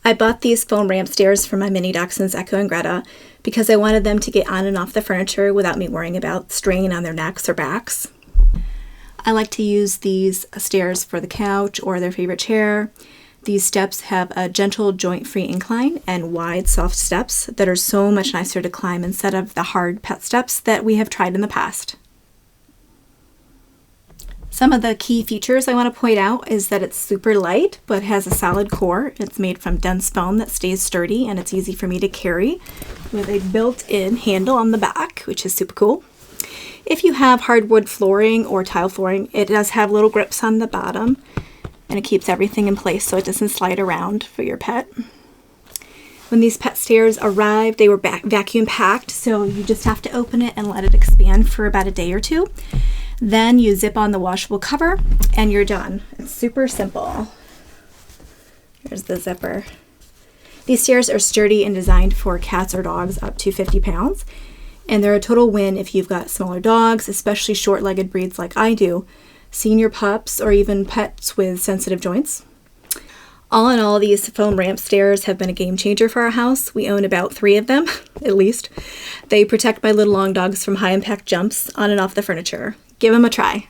I bought these foam ramp stairs for my mini dachshunds, Echo and Greta, because I wanted them to get on and off the furniture without me worrying about strain on their necks or backs. I like to use these stairs for the couch or their favorite chair. These steps have a gentle joint-free incline and wide, soft steps that are so much nicer to climb instead of the hard pet steps that we have tried in the past. Some of the key features I want to point out is that it's super light but has a solid core. It's made from dense foam that stays sturdy, and it's easy for me to carry with a built-in handle on the back, which is super cool. If you have hardwood flooring or tile flooring, it does have little grips on the bottom, and it keeps everything in place so it doesn't slide around for your pet. When these pet stairs arrived, they were vacuum packed, so you just have to open it and let it expand for about a day or two. Then you zip on the washable cover and you're done. It's super simple. Here's the zipper. These stairs are sturdy and designed for cats or dogs up to 50 pounds. And they're a total win if you've got smaller dogs, especially short-legged breeds like I do, senior pups, or even pets with sensitive joints. All in all, these foam ramp stairs have been a game changer for our house. We own about 3 of them, at least. They protect my little long dogs from high-impact jumps on and off the furniture. Give them a try.